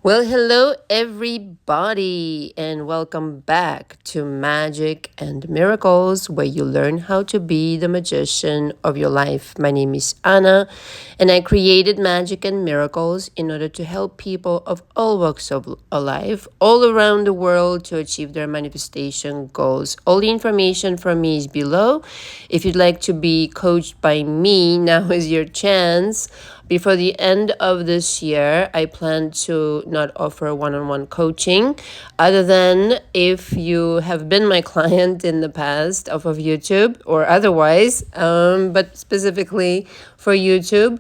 Well, hello everybody, and welcome back to Magic and Miracles, where you learn how to be the magician of your life. My name is Anna, and I created Magic and Miracles in order to help people of all walks of life, all around the world, to achieve their manifestation goals. All the information from me is below. If you'd like to be coached by me, now is your chance. Before the end of this year, I plan to not offer one-on-one coaching, other than if you have been my client in the past off of YouTube or otherwise, but specifically for YouTube.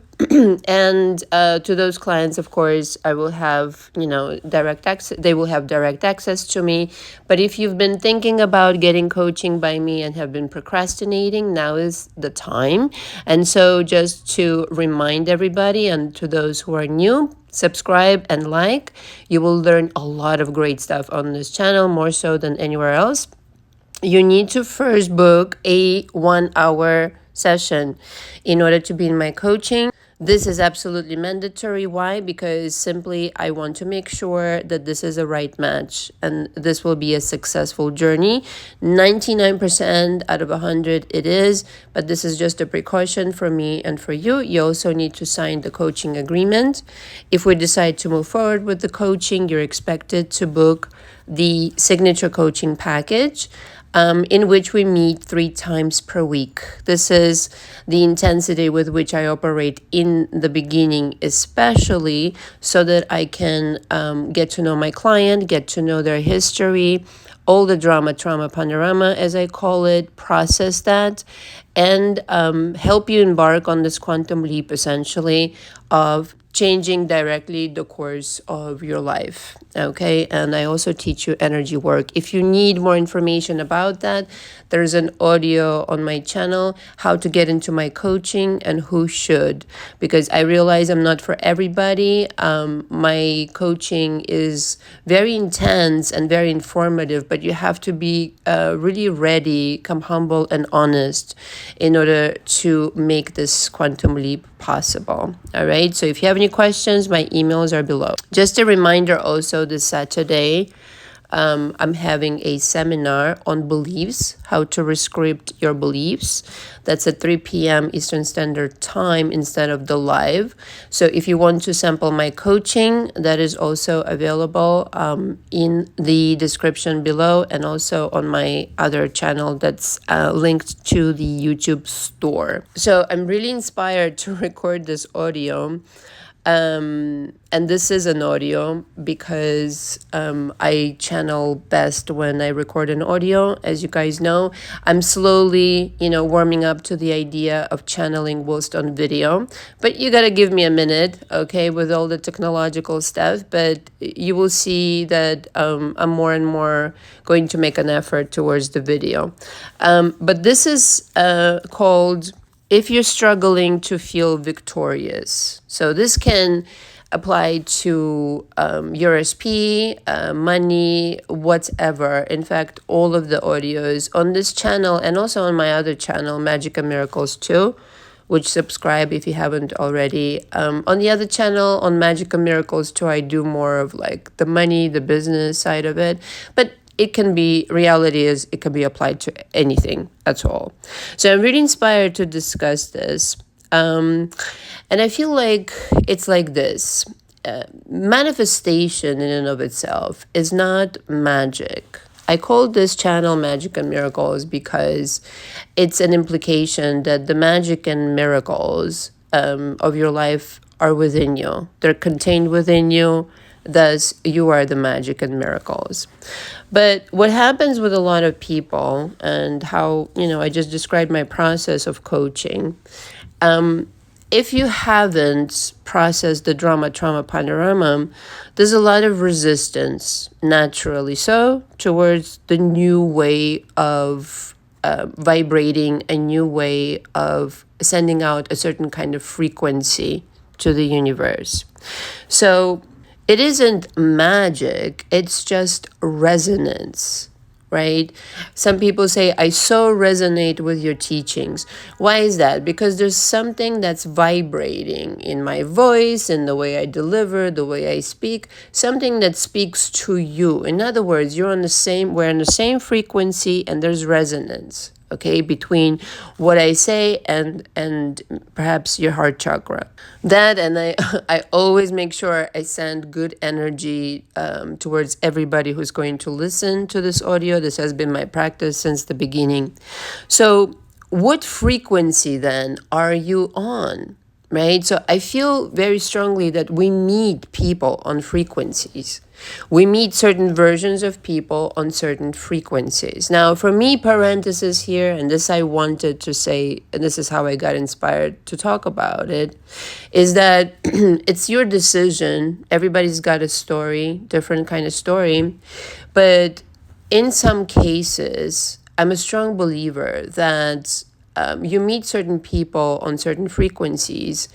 And to those clients, of course, I will have, direct access. They will have direct access to me. But if you've been thinking about getting coaching by me and have been procrastinating, now is the time. And so just to remind everybody, and to those who are new, subscribe and like. You will learn a lot of great stuff on this channel, more so than anywhere else. You need to first book a 1 hour session in order to be in my coaching. This is absolutely mandatory. Why? Because simply I want to make sure that this is a right match and this will be a successful journey. 99% out of 100 it is, but this is just a precaution for me and for you. You also need to sign the coaching agreement. If we decide to move forward with the coaching, you're expected to book the signature coaching package, in which we meet 3 times per week. This is the intensity with which I operate in the beginning, especially so that I can get to know my client, get to know their history, all the drama, trauma, panorama, as I call it, process that, and help you embark on this quantum leap, essentially, of changing directly the course of your life. Okay. And I also teach you energy work. If you need more information about that, there's an audio on my channel, how to get into my coaching and who should, because I realize I'm not for everybody. My coaching is very intense and very informative, but you have to be really ready, come humble and honest in order to make this quantum leap possible. All right. So if you have any questions, my emails are below. Just a reminder also, this Saturday, I'm having a seminar on beliefs, how to rescript your beliefs. That's at 3 p.m. Eastern Standard Time instead of the live. So if you want to sample my coaching, that is also available in the description below, and also on my other channel that's linked to the YouTube store. So I'm really inspired to record this audio. And this is an audio because I channel best when I record an audio. As you guys know, I'm slowly, warming up to the idea of channeling whilst on video. But you gotta give me a minute, okay, with all the technological stuff. But you will see that I'm more and more going to make an effort towards the video. But this is called If You're Struggling to Feel Victorious. So this can apply to your SP, money, whatever. In fact, all of the audios on this channel and also on my other channel, Magic and Miracles 2, which subscribe if you haven't already. On the other channel, on Magic and Miracles 2, I do more of like the money, the business side of it. But it can be, reality is, it can be applied to anything at all. So I'm really inspired to discuss this. And I feel like it's like this. Manifestation in and of itself is not magic. I call this channel Magic and Miracles because it's an implication that the magic and miracles of your life are within you. They're contained within you. Thus, you are the magic and miracles. But what happens with a lot of people, and how, I just described my process of coaching. If you haven't processed the drama, trauma, panorama, there's a lot of resistance, naturally so, towards the new way of vibrating, a new way of sending out a certain kind of frequency to the universe. So it isn't magic, it's just resonance. right? Some people say, I so resonate with your teachings. Why is that? Because there's something that's vibrating in my voice, in the way I deliver, the way I speak, something that speaks to you. In other words, we're on the same frequency, and there's resonance, okay, between what I say and perhaps your heart chakra. That, and I I always make sure I send good energy towards everybody who's going to listen to this audio. This has been my practice since the beginning. So what frequency then are you on? Right? So I feel very strongly that we meet people on frequencies. We meet certain versions of people on certain frequencies. Now, for me, parenthesis here, and this I wanted to say, and this is how I got inspired to talk about it, is that it's your decision. Everybody's got a story, different kind of story. But in some cases, I'm a strong believer that you meet certain people on certain frequencies,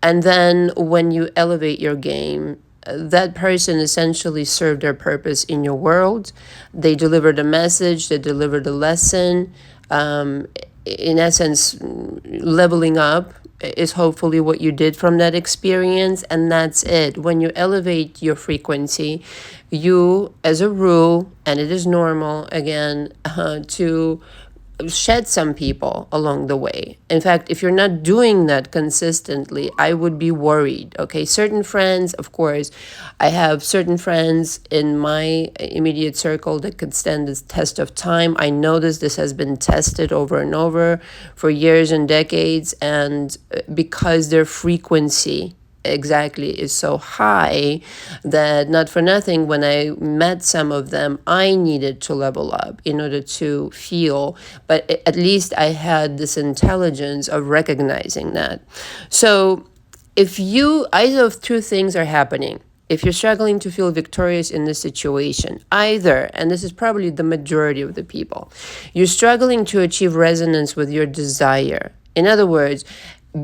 and then when you elevate your game, that person essentially served their purpose in your world. They delivered a message, they delivered a lesson. In essence, leveling up is hopefully what you did from that experience, and that's it. When you elevate your frequency, you, as a rule, and it is normal, again, to shed some people along the way. In fact, if you're not doing that consistently, I would be worried. Okay, certain friends, of course, I have certain friends in my immediate circle that could stand the test of time. I know this has been tested over and over for years and decades, and because their frequency exactly is so high, that not for nothing, when I met some of them, I needed to level up in order to feel, but at least I had this intelligence of recognizing that. So if you, either of two things are happening. If you're struggling to feel victorious in this situation, either, and this is probably the majority of the people, you're struggling to achieve resonance with your desire. In other words,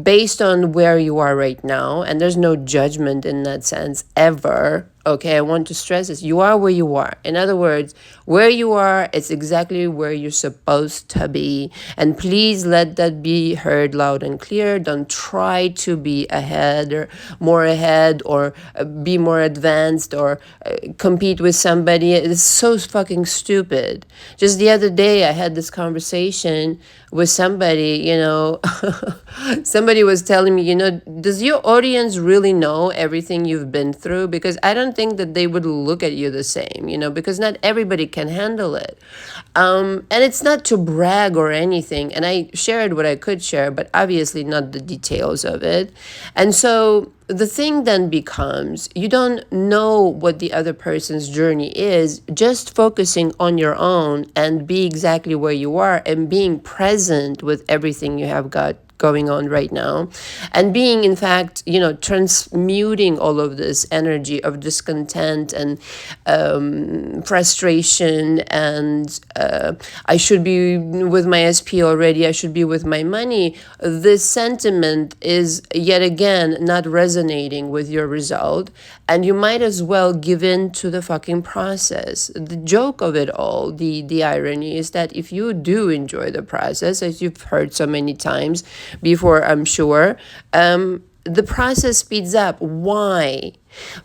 based on where you are right now, and there's no judgment in that sense ever. Okay, I want to stress this. You are where you are. In other words, where you are, it's exactly where you're supposed to be. And please let that be heard loud and clear. Don't try to be ahead or be more advanced or compete with somebody. It's so fucking stupid. Just the other day, I had this conversation with somebody, somebody was telling me, does your audience really know everything you've been through? Because I don't think that they would look at you the same, because not everybody can handle it. And it's not to brag or anything. And I shared what I could share, but obviously not the details of it. And so the thing then becomes, you don't know what the other person's journey is, just focusing on your own and be exactly where you are and being present with everything you have got going on right now, and being, in fact, transmuting all of this energy of discontent and frustration and I should be with my SP already, I should be with my money. This sentiment is yet again not resonating with your result, and you might as well give in to the fucking process. The joke of it all, the irony is that if you do enjoy the process, as you've heard so many times before, I'm sure, the process speeds up. Why?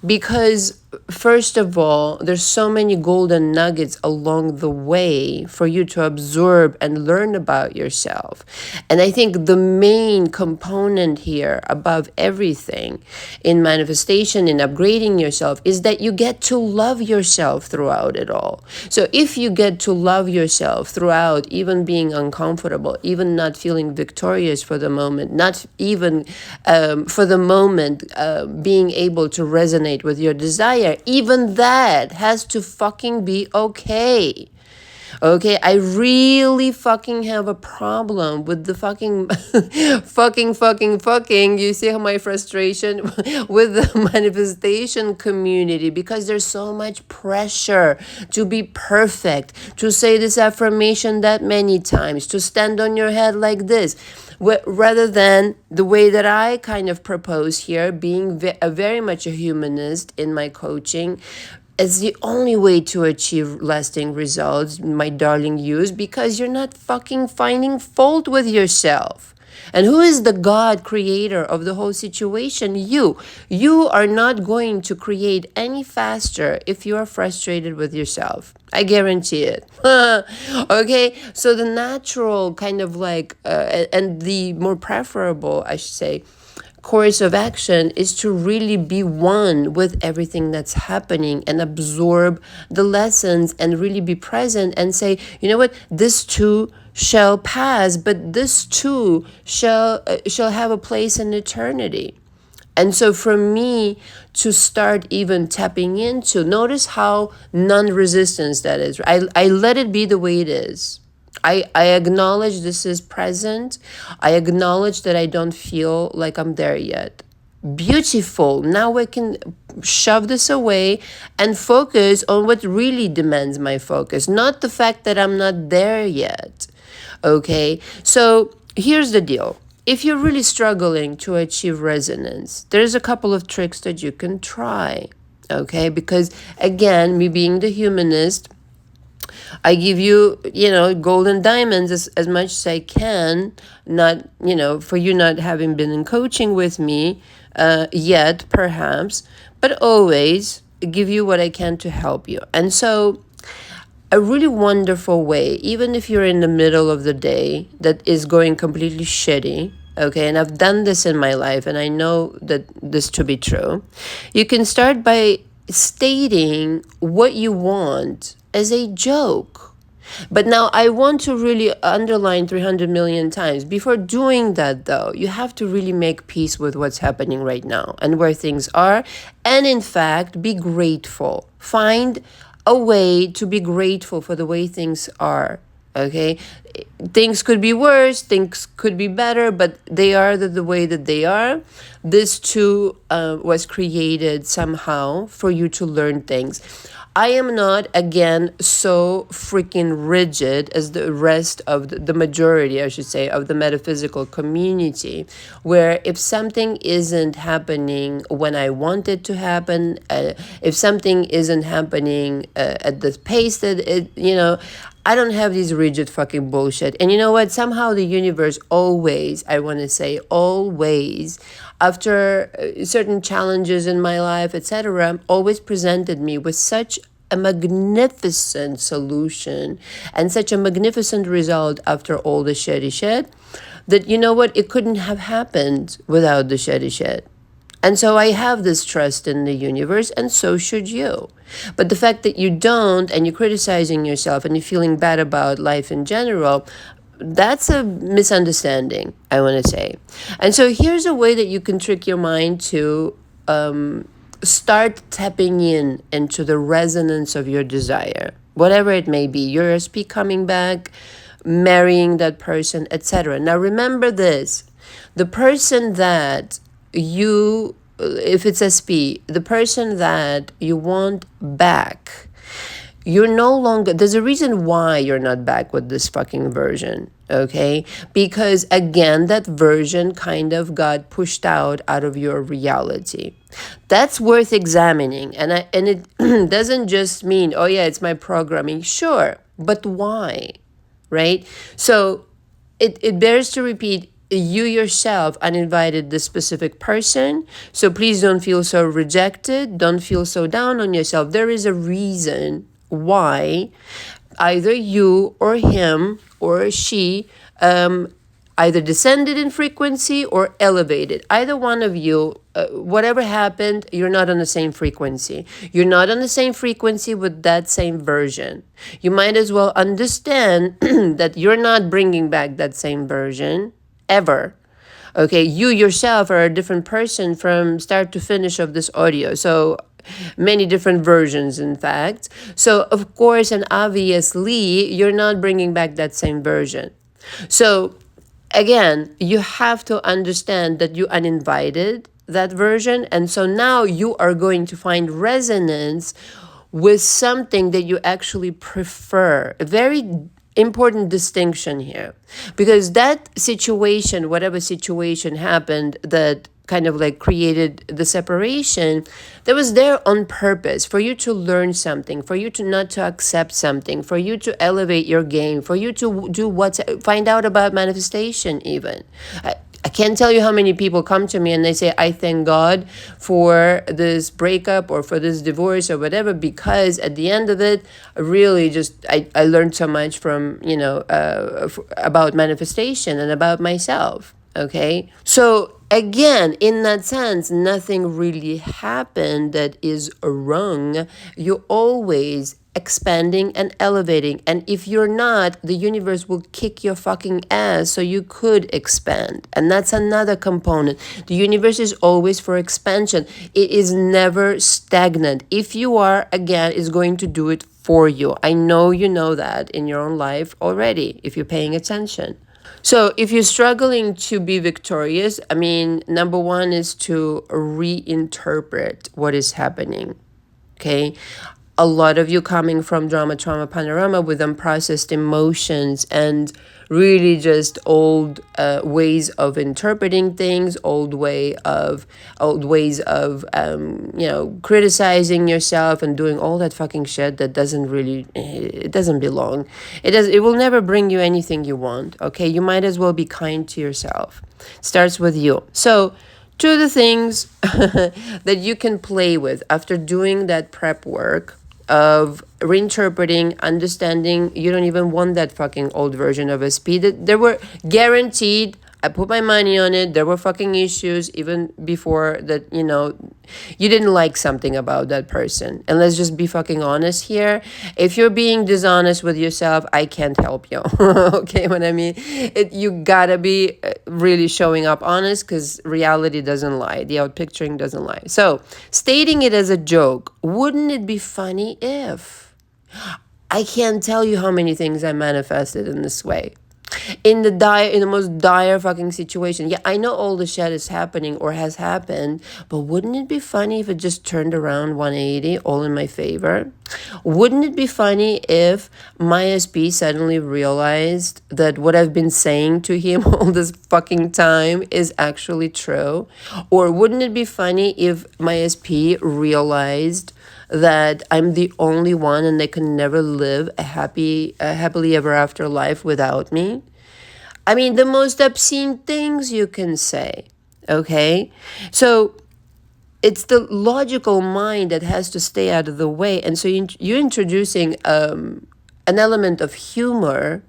Because first of all, there's so many golden nuggets along the way for you to absorb and learn about yourself. And I think the main component here, above everything, in manifestation, in upgrading yourself, is that you get to love yourself throughout it all. So if you get to love yourself throughout, even being uncomfortable, even not feeling victorious for the moment, not even for the moment being able to resonate with your desire, even that has to fucking be okay. Okay, I really fucking have a problem with the fucking, fucking. You see how my frustration with the manifestation community, because there's so much pressure to be perfect, to say this affirmation that many times, to stand on your head like this, rather than the way that I kind of propose here, being very much a humanist in my coaching. It's the only way to achieve lasting results, my darling use, because you're not fucking finding fault with yourself. And who is the God creator of the whole situation? You. You are not going to create any faster if you are frustrated with yourself. I guarantee it. Okay? So the natural kind of like, and the more preferable, I should say, course of action is to really be one with everything that's happening and absorb the lessons and really be present and say, you know what, this too shall pass, but this too shall have a place in eternity. And so for me to start even tapping into, notice how non-resistance that is. I let it be the way it is. I acknowledge this is present. I acknowledge that I don't feel like I'm there yet. Beautiful. Now I can shove this away and focus on what really demands my focus, not the fact that I'm not there yet. Okay? So here's the deal. If you're really struggling to achieve resonance, there's a couple of tricks that you can try. Okay? Because again, me being the humanist, I give you, golden diamonds as much as I can, not, for you not having been in coaching with me yet, perhaps, but always give you what I can to help you. And so a really wonderful way, even if you're in the middle of the day that is going completely shitty, okay, and I've done this in my life and I know that this to be true, you can start by stating what you want as a joke. But now I want to really underline 300 million times. Before doing that, though, you have to really make peace with what's happening right now and where things are. And in fact, be grateful. Find a way to be grateful for the way things are. Okay? Things could be worse, things could be better, but they are the way that they are. This too was created somehow for you to learn things. I am not, again, so freaking rigid as the rest of the majority, I should say, of the metaphysical community, where if something isn't happening when I want it to happen, if something isn't happening at the pace that I don't have these rigid fucking bullshit. And you know what? Somehow the universe always, I want to say always, after certain challenges in my life, etc., always presented me with such a magnificent solution and such a magnificent result after all the shitty shit that, you know what? It couldn't have happened without the shitty shit. And so I have this trust in the universe, and so should you. But the fact that you don't, and you're criticizing yourself, and you're feeling bad about life in general, that's a misunderstanding, I want to say. And so here's a way that you can trick your mind to start tapping into the resonance of your desire, whatever it may be, your SP coming back, marrying that person, etc. Now remember this, the person that you, if it's SP, the person that you want back, you're no longer, there's a reason why you're not back with this fucking version, okay? Because again, that version kind of got pushed out of your reality. That's worth examining. And it doesn't just mean, oh yeah, it's my programming. Sure, but why, right? So it bears to repeat, you yourself uninvited this specific person. So please don't feel so rejected. Don't feel so down on yourself. There is a reason why either you or him or she either descended in frequency or elevated. Either one of you, whatever happened, you're not on the same frequency. You're not on the same frequency with that same version. You might as well understand that you're not bringing back that same version ever. Okay, you yourself are a different person from start to finish of this audio. So many different versions, in fact. So of course and obviously, you're not bringing back that same version. So again, you have to understand that you uninvited that version. And so now you are going to find resonance with something that you actually prefer. A very important distinction here, because that situation, whatever situation happened that kind of like created the separation, that was there on purpose for you to learn something, for you to not to accept something, for you to elevate your game, for you to do what's find out about manifestation even. I can't tell you how many people come to me and they say, I thank God for this breakup or for this divorce or whatever, because at the end of it, really just, I learned so much from, about manifestation and about myself. Okay. So again, in that sense, nothing really happened that is wrong. You always expanding and elevating. And if you're not, the universe will kick your fucking ass so you could expand. And that's another component. The universe is always for expansion. It is never stagnant. If you are, again, it's going to do it for you. I know you know that in your own life already, if you're paying attention. So if you're struggling to be victorious, I mean, number one is to reinterpret what is happening. Okay. A lot of you coming from drama, trauma, panorama with unprocessed emotions and really just old ways of interpreting things, old ways of criticizing yourself and doing all that fucking shit that doesn't really, it doesn't belong. It will never bring you anything you want. Okay, you might as well be kind to yourself. It starts with you. So two of the things that you can play with after doing that prep work of reinterpreting, understanding you don't even want that fucking old version of SP. That there were guaranteed, I put my money on it, there were fucking issues even before that, you didn't like something about that person. And let's just be fucking honest here. If you're being dishonest with yourself, I can't help you. Okay, what I mean? You gotta be really showing up honest, because reality doesn't lie. The outpicturing doesn't lie. So, stating it as a joke, wouldn't it be funny if? I can't tell you how many things I manifested in this way. In the most dire fucking situation. Yeah, I know all the shit is happening or has happened, but wouldn't it be funny if it just turned around 180 all in my favor? Wouldn't it be funny if my SP suddenly realized that what I've been saying to him all this fucking time is actually true? Or wouldn't it be funny if my SP realized that I'm the only one and they can never live a happily ever after life without me? I mean, the most obscene things you can say, okay? So it's the logical mind that has to stay out of the way. And so you're introducing an element of humor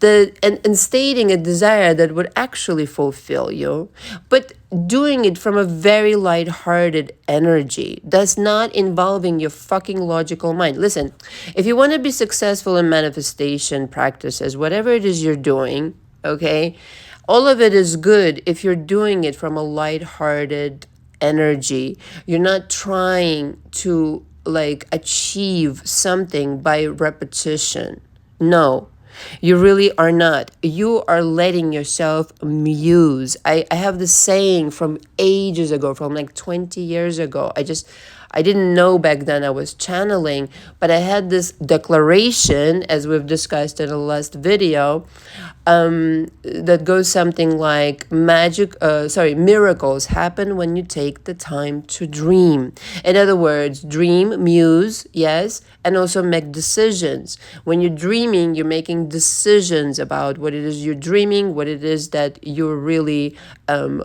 and stating a desire that would actually fulfill you, but doing it from a very lighthearted energy, thus not involving your fucking logical mind. Listen, if you want to be successful in manifestation practices, whatever it is you're doing, okay, all of it is good if you're doing it from a lighthearted energy. You're not trying to achieve something by repetition. No, you really are not. You are letting yourself muse. I have this saying from ages ago, from 20 years ago. I didn't know back then I was channeling, but I had this declaration, as we've discussed in the last video, that goes something like miracles happen when you take the time to dream. In other words, dream, muse, yes, and also make decisions. When you're dreaming, you're making decisions about what it is you're dreaming, what it is that you're really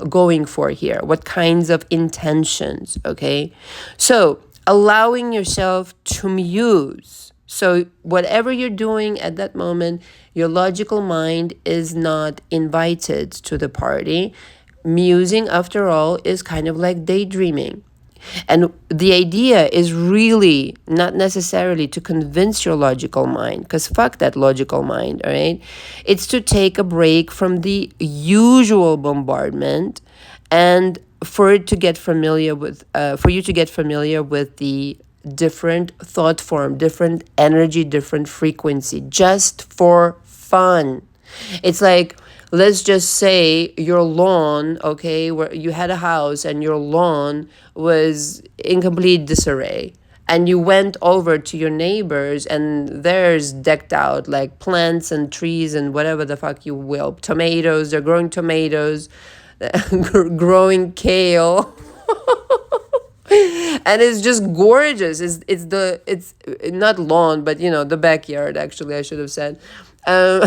going for here, what kinds of intentions, okay? So allowing yourself to muse. So whatever you're doing at that moment, your logical mind is not invited to the party. Musing, after all, is kind of like daydreaming. And the idea is really not necessarily to convince your logical mind, because fuck that logical mind, all right? It's to take a break from the usual bombardment and for you to get familiar with the different thought form, different energy, different frequency, just for fun. It's like, let's just say your lawn, okay, where you had a house and your lawn was in complete disarray. And you went over to your neighbors and theirs decked out like plants and trees and whatever the fuck you will. Tomatoes, they're growing tomatoes. growing kale. And it's just gorgeous. It's not lawn, but the backyard. Actually, I should have said, um,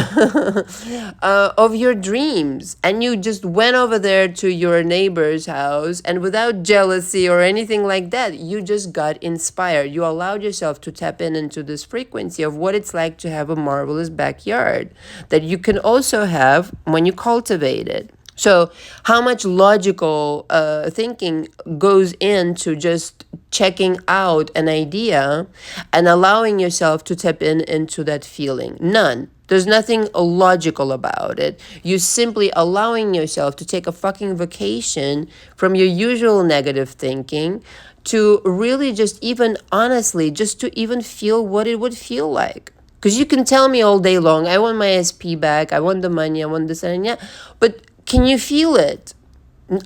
of your dreams, and you just went over there to your neighbor's house, and without jealousy or anything like that, you just got inspired. You allowed yourself to tap into this frequency of what it's like to have a marvelous backyard that you can also have when you cultivate it. So, how much logical thinking goes into just checking out an idea and allowing yourself to tap into that feeling? None. There's nothing logical about it. You're simply allowing yourself to take a fucking vacation from your usual negative thinking to really just even honestly, just to even feel what it would feel like. Because you can tell me all day long, I want my SP back, I want the money, I want this and yeah. But can you feel it?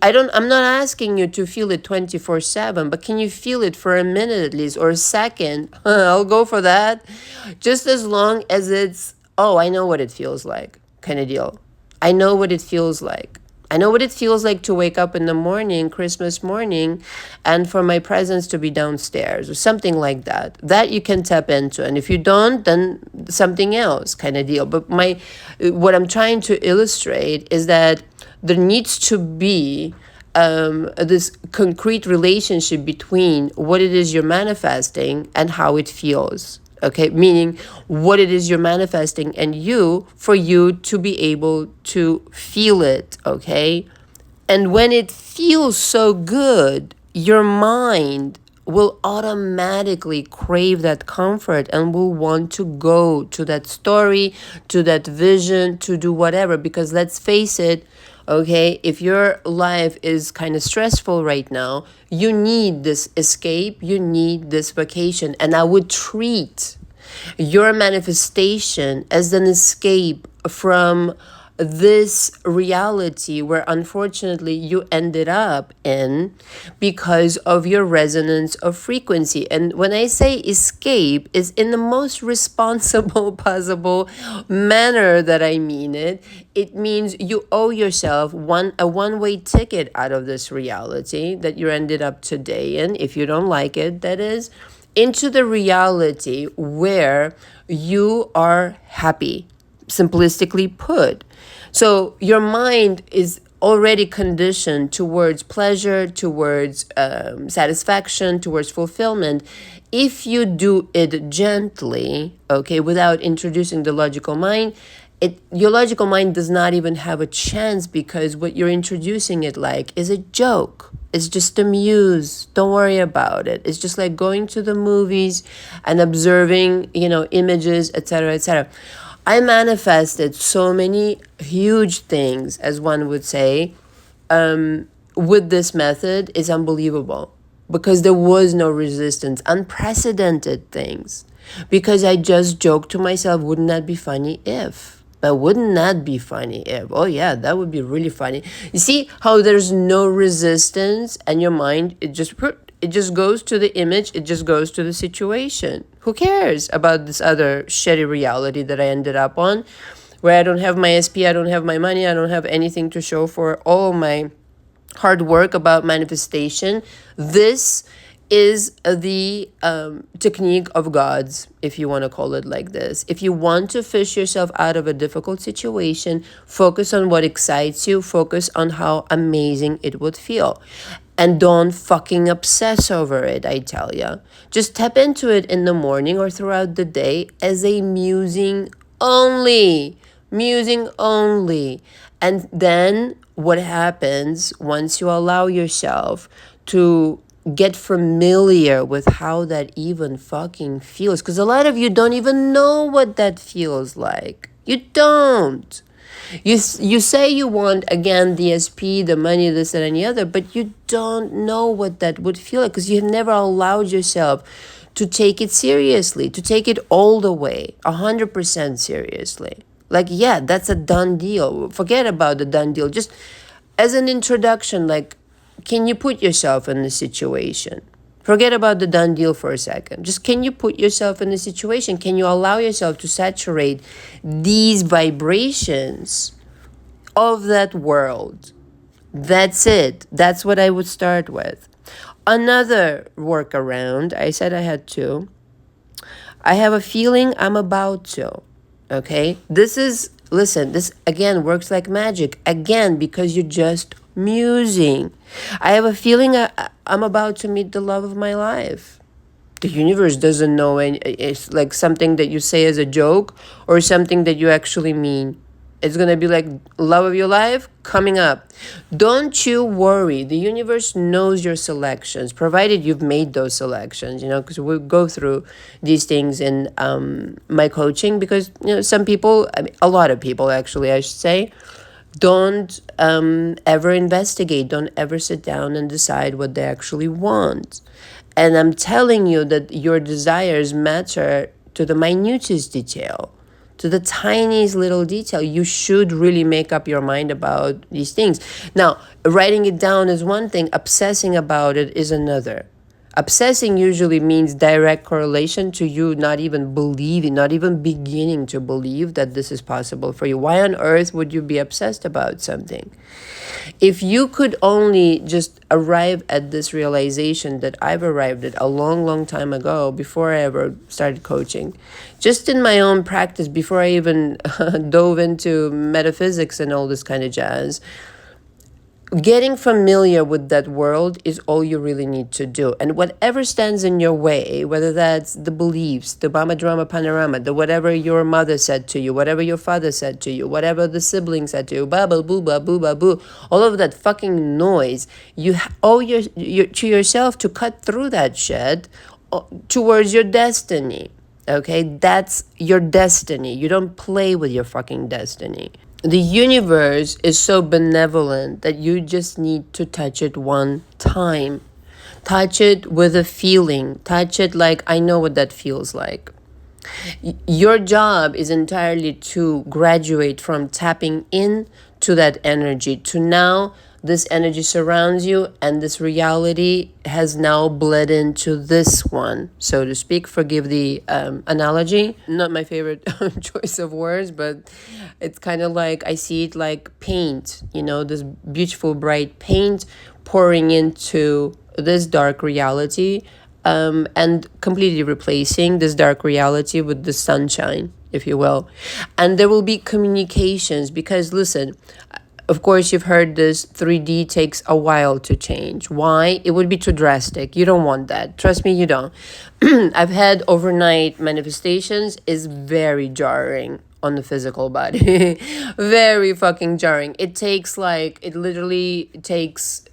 I'm not asking you to feel it 24/7, but can you feel it for a minute at least or a second? I'll go for that. Just as long as it's, oh, I know what it feels like, kind of deal. I know what it feels like. I know what it feels like to wake up in the morning, Christmas morning, and for my presents to be downstairs or something like that. That you can tap into. And if you don't, then something else kind of deal. But what I'm trying to illustrate is that there needs to be this concrete relationship between what it is you're manifesting and how it feels. Okay, meaning what it is you're manifesting and for you to be able to feel it. Okay, and when it feels so good, your mind will automatically crave that comfort and will want to go to that story, to that vision, to do whatever. Because let's face it, okay, if your life is kind of stressful right now, you need this escape, you need this vacation. And I would treat your manifestation as an escape from this reality where unfortunately you ended up in because of your resonance of frequency. And when I say escape, is in the most responsible possible manner that I mean it. It means you owe yourself a one-way ticket out of this reality that you ended up today in, if you don't like it, that is, into the reality where you are happy, simplistically put. So your mind is already conditioned towards pleasure, towards satisfaction, towards fulfillment. If you do it gently, okay, without introducing the logical mind, your logical mind does not even have a chance, because what you're introducing it like is a joke. It's just a muse. Don't worry about it. It's just like going to the movies and observing, images, etc., etc. I manifested so many huge things, as one would say, with this method. Is unbelievable, because there was no resistance, unprecedented things. Because I just joked to myself, wouldn't that be funny if? But wouldn't that be funny if? Oh yeah, that would be really funny. You see how there's no resistance, and your mind, it just goes to the image, it just goes to the situation. Who cares about this other shitty reality that I ended up on, where I don't have my SP, I don't have my money, I don't have anything to show for all my hard work about manifestation. This is the technique of gods, if you want to call it like this. If you want to fish yourself out of a difficult situation, focus on what excites you, focus on how amazing it would feel. And don't fucking obsess over it, I tell ya. Just tap into it in the morning or throughout the day as a musing only. Musing only. And then what happens once you allow yourself to get familiar with how that even fucking feels? Because a lot of you don't even know what that feels like. You don't. You say you want, again, the SP, the money, this and any other, but you don't know what that would feel like, because you've never allowed yourself to take it seriously, to take it all the way, 100% seriously. Like, yeah, that's a done deal. Forget about the done deal. Just as an introduction, like, can you put yourself in the situation? Forget about the done deal for a second. Just, can you put yourself in the situation? Can you allow yourself to saturate these vibrations of that world? That's it. That's what I would start with. Another workaround, I said I had two. I have a feeling I'm about to. Okay? This is, listen, this again works like magic. Again, because you're just musing. I have a feeling I'm about to meet the love of my life. The universe doesn't know, and it's like something that you say as a joke or something that you actually mean. It's gonna be like love of your life coming up. Don't you worry. The universe knows your selections, provided you've made those selections. Because we go through these things in my coaching. Because some people, I mean, a lot of people actually, I should say, don't ever investigate. Don't ever sit down and decide what they actually want. And I'm telling you that your desires matter to the minutest detail, to the tiniest little detail. You should really make up your mind about these things. Now, writing it down is one thing, obsessing about it is another. Obsessing usually means direct correlation to you not even believing, not even beginning to believe that this is possible for you. Why on earth would you be obsessed about something? If you could only just arrive at this realization that I've arrived at a long, long time ago, before I ever started coaching, just in my own practice, before I even dove into metaphysics and all this kind of jazz, getting familiar with that world is all you really need to do. And whatever stands in your way, whether that's the beliefs, the mama drama panorama, the whatever your mother said to you, whatever your father said to you, whatever the siblings said to you, ba ba boo ba boo ba boo, all of that fucking noise, you owe your to yourself to cut through that shit towards your destiny. Okay, that's your destiny. You don't play with your fucking destiny. The universe is so benevolent that you just need to touch it one time. Touch it with a feeling. Touch it like, I know what that feels like. Your job is entirely to graduate from tapping in to that energy to now this energy surrounds you, and this reality has now bled into this one, so to speak. Forgive the analogy. Not my favorite choice of words, but it's kind of like, I see it like paint, this beautiful bright paint pouring into this dark reality, and completely replacing this dark reality with the sunshine, if you will. And there will be communications, because listen, of course, you've heard this 3D takes a while to change. Why? It would be too drastic. You don't want that. Trust me, you don't. I've had overnight manifestations. Is very jarring on the physical body. Very fucking jarring. It literally takes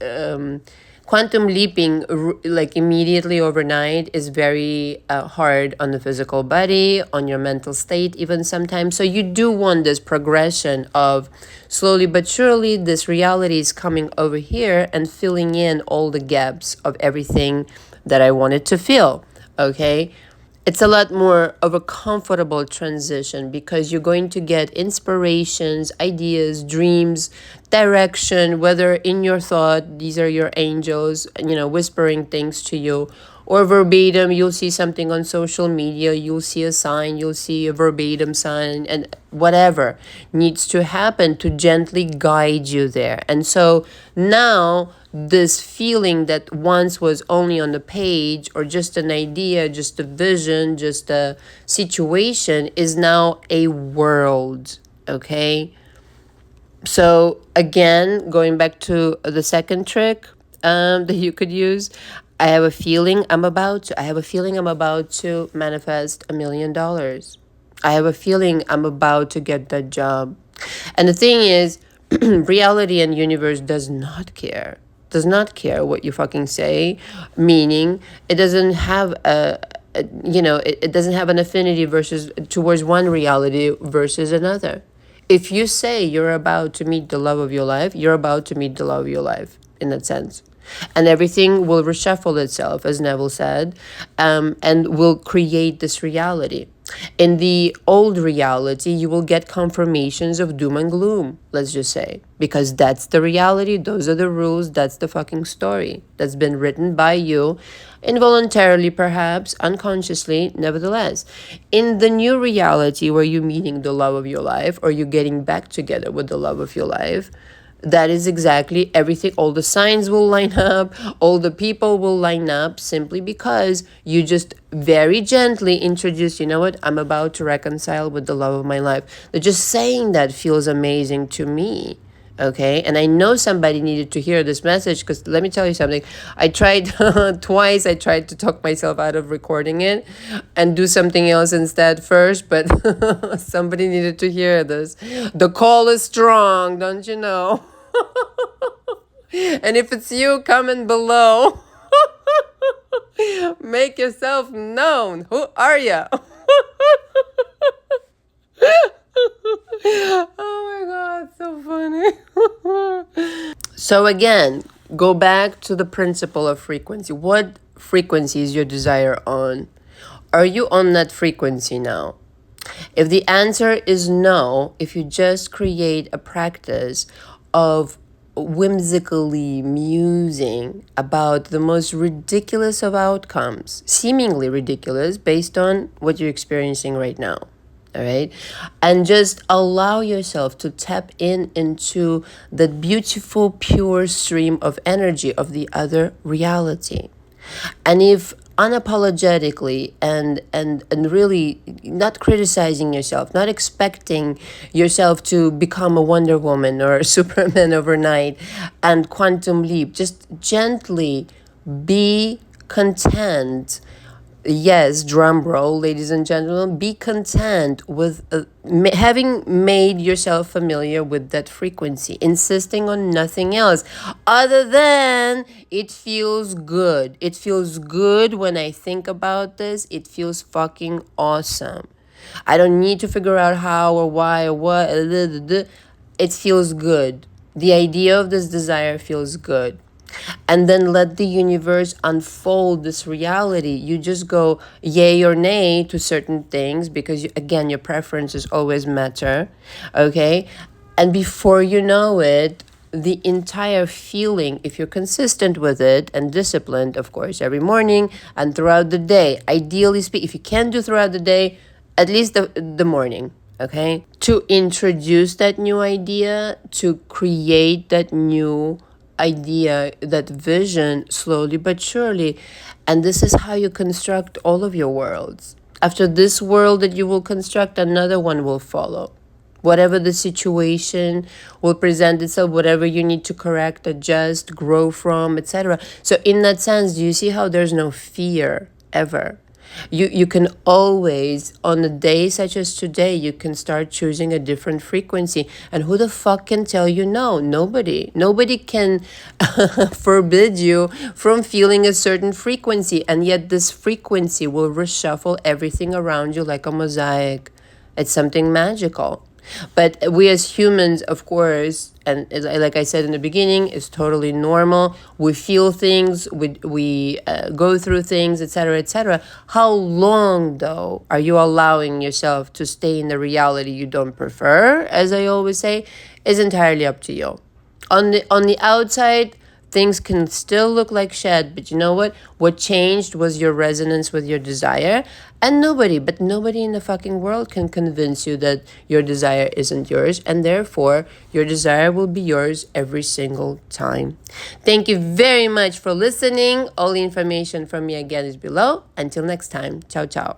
quantum leaping like immediately overnight is very hard on the physical body, on your mental state even sometimes. So you do want this progression of slowly but surely this reality is coming over here and filling in all the gaps of everything that I wanted to fill. Okay, it's a lot more of a comfortable transition, because you're going to get inspirations, ideas, dreams, direction, whether in your thought, these are your angels, whispering things to you, or verbatim, you'll see something on social media, you'll see a sign, you'll see a verbatim sign, and whatever needs to happen to gently guide you there. And so now this feeling that once was only on the page or just an idea, just a vision, just a situation, is now a world. Okay, so again, going back to the second trick that you could use, I have a feeling I'm about to manifest $1 million. I have a feeling I'm about to get that job. And the thing is, reality and universe does not care what you fucking say, meaning it doesn't have it doesn't have an affinity towards one reality versus another. If you say you're about to meet the love of your life, you're about to meet the love of your life in that sense. And everything will reshuffle itself, as Neville said, and will create this reality. In the old reality, you will get confirmations of doom and gloom, let's just say, because that's the reality, those are the rules, that's the fucking story that's been written by you, involuntarily perhaps, unconsciously, nevertheless. In the new reality where you're meeting the love of your life, or you're getting back together with the love of your life, that is exactly everything. All the signs will line up, all the people will line up, simply because you just very gently introduce, you know what, I'm about to reconcile with the love of my life. That just saying that feels amazing to me. Okay, and I know somebody needed to hear this message, because let me tell you something. I tried twice. I tried to talk myself out of recording it and do something else instead first, but somebody needed to hear this. The call is strong, don't you know? And if it's you, comment below. Make yourself known. Who are you? Oh my God, so funny. So again, go back to the principle of frequency. What frequency is your desire on? Are you on that frequency now? If the answer is no, if you just create a practice of whimsically musing about the most ridiculous of outcomes, seemingly ridiculous based on what you're experiencing right now, all right, and just allow yourself to tap into that beautiful pure stream of energy of the other reality. And if unapologetically and really not criticizing yourself, not expecting yourself to become a Wonder Woman or a Superman overnight and quantum leap, just gently be content. Yes, drum roll, ladies and gentlemen. Be content with having made yourself familiar with that frequency, insisting on nothing else other than it feels good. It feels good when I think about this. It feels fucking awesome. I don't need to figure out how or why or what. It feels good. The idea of this desire feels good. And then let the universe unfold this reality. You just go yay or nay to certain things because, again, your preferences always matter, okay? And before you know it, the entire feeling, if you're consistent with it and disciplined, of course, every morning and throughout the day, ideally speak, if you can't do throughout the day, at least the morning, okay? To introduce that new idea, to create that new idea, that vision, slowly but surely. And this is how you construct all of your worlds. After this world that you will construct, another one will follow. Whatever the situation will present itself, whatever you need to correct, adjust, grow from, etc. So in that sense, do you see how there's no fear ever? You can always, on a day such as today, you can start choosing a different frequency. And who the fuck can tell you no? Nobody. Nobody can forbid you from feeling a certain frequency. And yet this frequency will reshuffle everything around you like a mosaic. It's something magical. But we as humans, of course, and like I said in the beginning, it's totally normal. We feel things, we go through things, etc., etc. How long, though, are you allowing yourself to stay in the reality you don't prefer, as I always say, is entirely up to you. On the outside, things can still look like shit, but you know what? What changed was your resonance with your desire. And nobody in the fucking world can convince you that your desire isn't yours. And therefore, your desire will be yours every single time. Thank you very much for listening. All the information from me again is below. Until next time. Ciao, ciao.